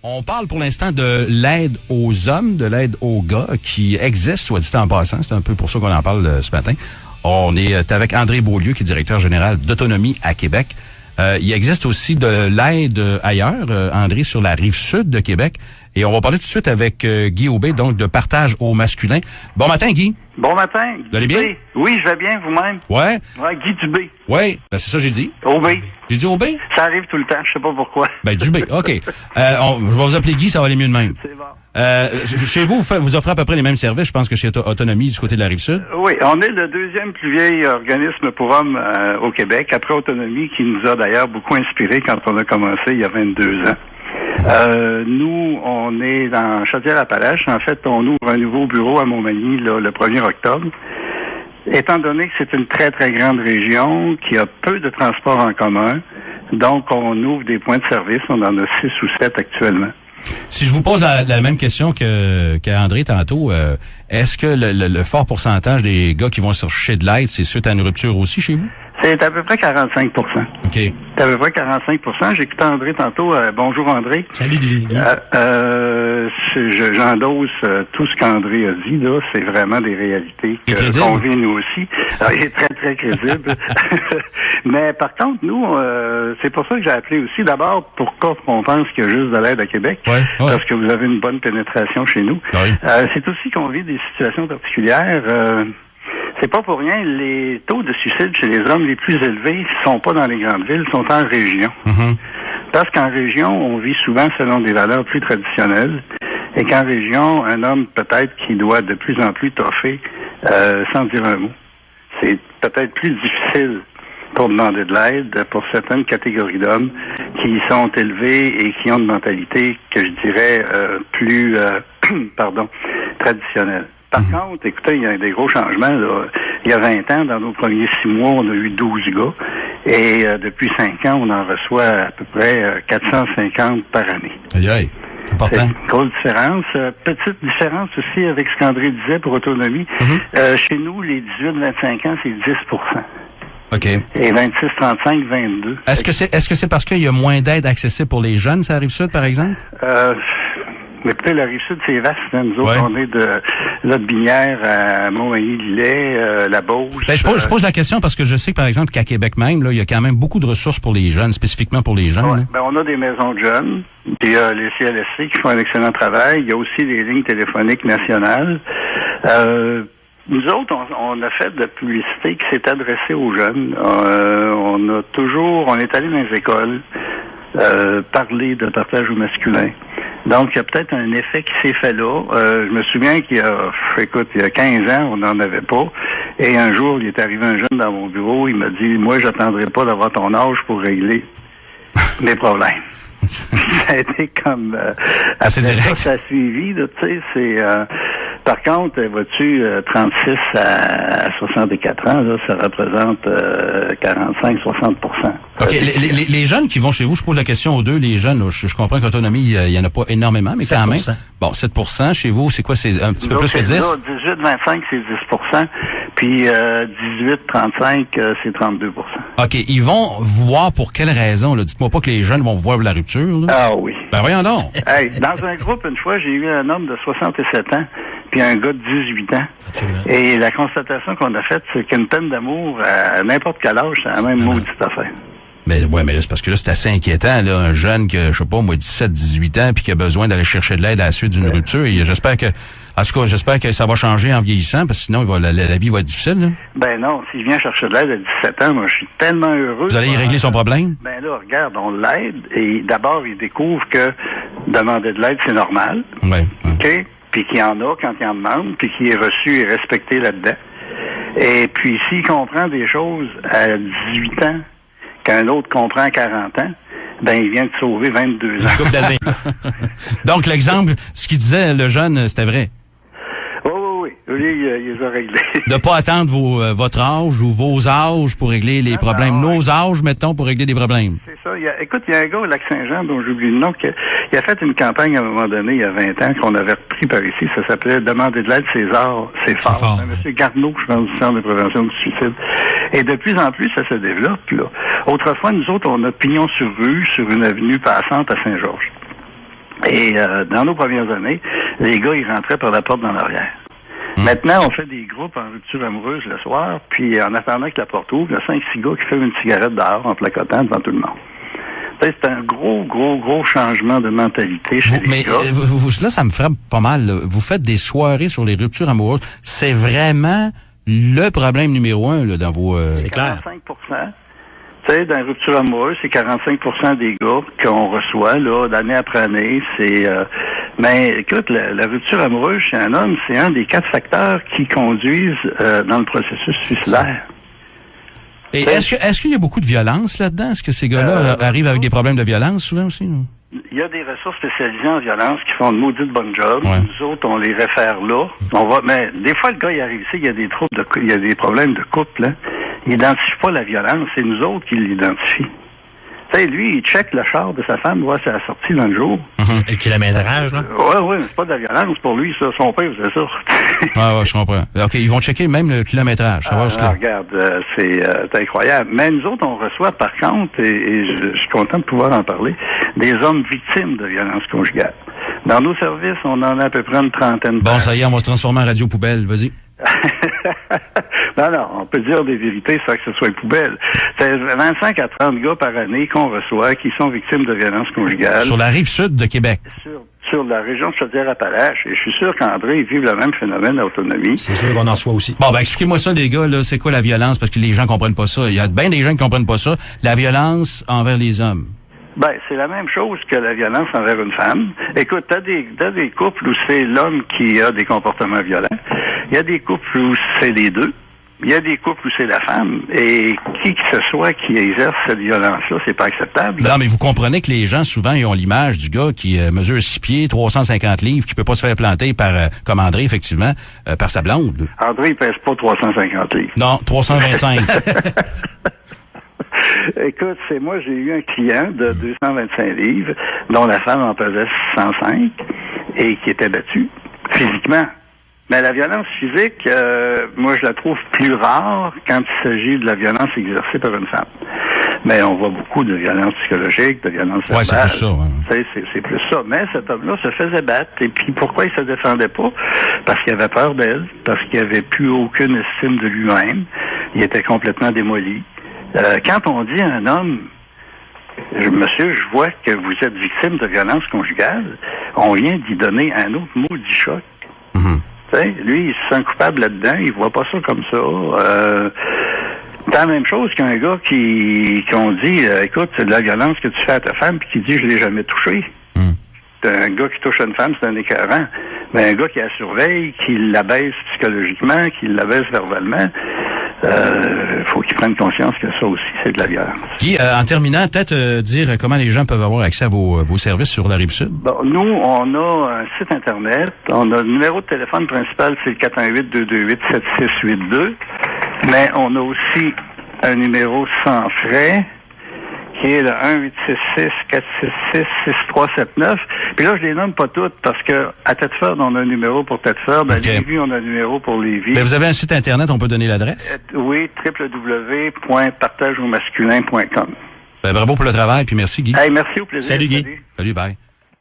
On parle pour l'instant de l'aide aux hommes, de l'aide aux gars qui existe, soit dit en passant. C'est un peu pour ça qu'on en parle ce matin. On est avec André Beaulieu, qui est directeur général d'Autonomie à Québec. Il existe aussi de l'aide ailleurs, André, sur la rive sud de Québec. Et on va parler tout de suite avec Guy Aubé, donc de partage au masculin. Bon matin, Guy. Bon matin. Vous allez bien? Oui, je vais bien, vous-même. Ouais. Ouais, Guy Dubé. Ouais, ben c'est ça que j'ai dit. Aubé. J'ai dit Aubé? Ça arrive tout le temps, je sais pas pourquoi. Ben Dubé, OK. Je vais vous appeler Guy, ça va aller mieux de même. C'est bon. Chez vous, vous offrez à peu près les mêmes services, je pense que chez Autonomie du côté de la Rive-Sud. Oui, on est le deuxième plus vieil organisme pour hommes au Québec, après Autonomie, qui nous a d'ailleurs beaucoup inspiré quand on a commencé il y a 22 ans. Nous, on est dans Chaudière-Appalaches. En fait, on ouvre un nouveau bureau à Montmagny là, le 1er octobre. Étant donné que c'est une très, très grande région, qui a peu de transports en commun, donc on ouvre des points de service. On en a 6 ou 7 actuellement. Si je vous pose la même question qu'à André tantôt, est-ce que le fort pourcentage des gars qui vont chercher de l'aide, c'est suite à une rupture aussi chez vous? C'est à peu près 45 %. OK. C'est à peu près 45 %. J'ai écouté André tantôt. Bonjour, André. Salut, Guy. J'endosse tout ce qu'André a dit. Là, c'est vraiment des réalités qu'on vit nous aussi. Alors, il est très, très crédible. Mais par contre, nous, c'est pour ça que j'ai appelé aussi. D'abord, pourquoi on pense qu'il y a juste de l'aide à Québec? Ouais. Parce que vous avez une bonne pénétration chez nous. Oui. C'est aussi qu'on vit des situations particulières. C'est pas pour rien, les taux de suicide chez les hommes les plus élevés sont pas dans les grandes villes, sont en région. Mm-hmm. Parce qu'en région, on vit souvent selon des valeurs plus traditionnelles, et qu'en région, un homme peut-être qui doit de plus en plus toffer sans dire un mot. C'est peut-être plus difficile pour demander de l'aide pour certaines catégories d'hommes qui sont élevés et qui ont une mentalité que je dirais plus traditionnelle. Par contre, écoutez, il y a des gros changements. Là. Il y a 20 ans, dans nos premiers 6 mois, on a eu 12 gars. Et depuis 5 ans, on en reçoit à peu près 450 par année. Aïe, aïe. C'est important. C'est une grosse différence. Petite différence aussi avec ce qu'André disait pour Autonomie. Mm-hmm. Chez nous, les 18-25 ans, c'est 10 % OK. Et 26-35, 22 Est-ce que c'est parce qu'il y a moins d'aide accessible pour les jeunes, ça arrive sud, par exemple? Mais peut-être la Rive-Sud, c'est vaste. Hein? Nous autres, on est de Binière à Montmagny-Lillet, la Beauce. Ben, je pose la question parce que je sais que, par exemple, qu'à Québec même, là, il y a quand même beaucoup de ressources pour les jeunes, spécifiquement pour les jeunes. Ouais. Ben, on a des maisons de jeunes. Il y a les CLSC qui font un excellent travail. Il y a aussi des lignes téléphoniques nationales. Nous autres, on a fait de la publicité qui s'est adressée aux jeunes. On est allé dans les écoles parler de partage au masculin. Donc, il y a peut-être un effet qui s'est fait là. Je me souviens qu'il y a 15 ans, on n'en avait pas. Et un jour, il est arrivé un jeune dans mon bureau, il m'a dit, moi, j'attendrai pas d'avoir ton âge pour régler mes problèmes. Ça a été comme... assez direct. Ça a suivi, là, tu sais, c'est... Par contre, vois-tu, 36 à 64 ans, là, ça représente 45-60 %. OK. Les jeunes qui vont chez vous, je pose la question aux deux, les jeunes, je comprends qu'Autonomie, il y en a pas énormément, mais 7%. Quand même. Bon, 7 % chez vous, c'est quoi? C'est un petit peu plus que 10? Là, 18-25, c'est 10 %. Puis 18-35, c'est 32 %. OK. Ils vont vous voir pour quelle raison? Là? Dites-moi pas que les jeunes vont vous voir pour la rupture. Là. Ah oui. Ben voyons donc. Hey, dans un groupe, une fois, j'ai eu un homme de 67 ans puis un gars de 18 ans. Absolument. Et la constatation qu'on a faite, c'est qu'une peine d'amour, à n'importe quel âge, c'est la même maudite affaire. Mais ouais, mais là, c'est parce que là, c'est assez inquiétant, là, un jeune que, je sais pas, moi, 17-18 ans, puis qui a besoin d'aller chercher de l'aide à la suite d'une rupture. Et j'espère que ça va changer en vieillissant, parce que sinon, la vie va être difficile, là. Ben non, s'il vient chercher de l'aide à 17 ans, moi, je suis tellement heureux. Vous allez y régler son problème? Ben là, regarde, on l'aide, et d'abord, il découvre que demander de l'aide, c'est normal. Ouais. OK? Puis qu'il y en a quand il en demande, puis qu'il est reçu et respecté là-dedans. Et puis, s'il comprend des choses à 18 ans, qu'un autre comprend à 40 ans, ben il vient de sauver 22 ans. Couple d'années. Donc, l'exemple, ce qu'il disait, le jeune, c'était vrai. Oui. Lui, il les a réglés. De pas attendre votre âge ou vos âges pour régler les problèmes. Nos âges, mettons, pour régler des problèmes. C'est ça. Il y a un gars au Lac-Saint-Jean, dont j'oublie le nom, il a fait une campagne à un moment donné, il y a 20 ans, qu'on avait repris par ici. Ça s'appelait « Demander de l'aide, c'est fort ». Monsieur Garneau, je pense, du Centre de prévention du suicide. Et de plus en plus, ça se développe, là. Autrefois, nous autres, on a pignon sur rue, sur une avenue passante à Saint-Georges. Et dans nos premières années, les gars, ils rentraient par la porte dans l'arrière. Maintenant, on fait des groupes en rupture amoureuse le soir, puis en attendant que la porte ouvre, il y a 5-6 gars qui fument une cigarette dehors en placotant devant tout le monde. C'est un gros changement de mentalité chez les gars. Mais là, ça me frappe pas mal. Là. Vous faites des soirées sur les ruptures amoureuses. C'est vraiment le problème numéro 1 là, dans vos... C'est clair. 45%. Tu sais, dans les ruptures amoureuses, c'est 45% des gars qu'on reçoit là d'année après année. C'est... mais écoute, la rupture amoureuse chez un homme, c'est un des 4 facteurs qui conduisent dans le processus suicidaire. Et est-ce qu'il y a beaucoup de violence là-dedans? Est-ce que ces gars-là arrivent avec des problèmes de violence souvent aussi? Non? Il y a des ressources spécialisées en violence qui font de maudite bonne job. Ouais. Nous autres, on les réfère là. Mais des fois, le gars, il arrive ici, il y a des il y a des problèmes de couple, là. Il n'identifie pas la violence, c'est nous autres qui l'identifient. Tu sais, lui, il check le char de sa femme, voir si elle a sorti dans le jour. Et le kilométrage, là? Oui, mais c'est pas de la violence pour lui, ça. Son père faisait ça. Ouais, je comprends. OK, ils vont checker même le kilométrage. Regarde, c'est incroyable. Mais nous autres, on reçoit, par contre, et je suis content de pouvoir en parler, des hommes victimes de violences conjugales. Dans nos services, on en a à peu près une trentaine. Bon, ça y est, on va se transformer en radio poubelle. Vas-y. Non, on peut dire des vérités sans que ce soit une poubelle. C'est 25 à 30 gars par année qu'on reçoit qui sont victimes de violences conjugales. Sur la rive sud de Québec. Sur la région de Chaudière-Appalaches. Et je suis sûr qu'André vit le même phénomène d'autonomie. C'est sûr qu'on en soit aussi. Bon, expliquez-moi ça, les gars, là. C'est quoi la violence? Parce que les gens comprennent pas ça. Il y a bien des gens qui comprennent pas ça. La violence envers les hommes. C'est la même chose que la violence envers une femme. Écoute, t'as des couples où c'est l'homme qui a des comportements violents. Il y a des couples où c'est les deux. Il y a des couples où c'est la femme. Et qui que ce soit qui exerce cette violence-là, c'est pas acceptable. Non, mais vous comprenez que les gens, souvent, ils ont l'image du gars qui mesure 6 pieds, 350 livres, qui peut pas se faire planter par, comme André, effectivement, par sa blonde. André, il pèse pas 350 livres. Non, 325. Écoute, j'ai eu un client de 225 livres, dont la femme en pesait 105, et qui était battue, physiquement. Mais la violence physique, moi, je la trouve plus rare quand il s'agit de la violence exercée par une femme. Mais on voit beaucoup de violence psychologique, de violence verbale. Ouais, c'est plus ça. Ouais. C'est plus ça. Mais cet homme-là se faisait battre. Et puis, pourquoi il se défendait pas? Parce qu'il avait peur d'elle, parce qu'il avait plus aucune estime de lui-même. Il était complètement démoli. Quand on dit à un homme, monsieur, je vois que vous êtes victime de violence conjugale, on vient d'y donner un autre maudit choc. T'sais, lui, il se sent coupable là-dedans, il voit pas ça comme ça. C'est la même chose qu'un gars qu'on dit, écoute, c'est de la violence que tu fais à ta femme, puis qui dit, je l'ai jamais touché. Un gars qui touche une femme, c'est un écœurant. Mais un gars qui la surveille, qui l'abaisse psychologiquement, qui l'abaisse verbalement, faut qu'il prenne conscience que ça aussi, c'est de la violence. Guy, en terminant, peut-être dire comment les gens peuvent avoir accès à vos services sur la Rive-Sud? Bon, nous, on a un site Internet. On a le numéro de téléphone principal, c'est le 418-228-7682. Mais on a aussi un numéro sans frais, qui est le 1-866-466-6379. Puis là, je les nomme pas toutes, parce que à Thetford, on a un numéro pour Thetford. À Lévis, on a un numéro pour Lévis. Mais vous avez un site Internet, on peut donner l'adresse? Oui, www.partageaumasculin.com. Bravo pour le travail, puis merci, Guy. Merci, au plaisir. Salut, Guy. Salut, bye.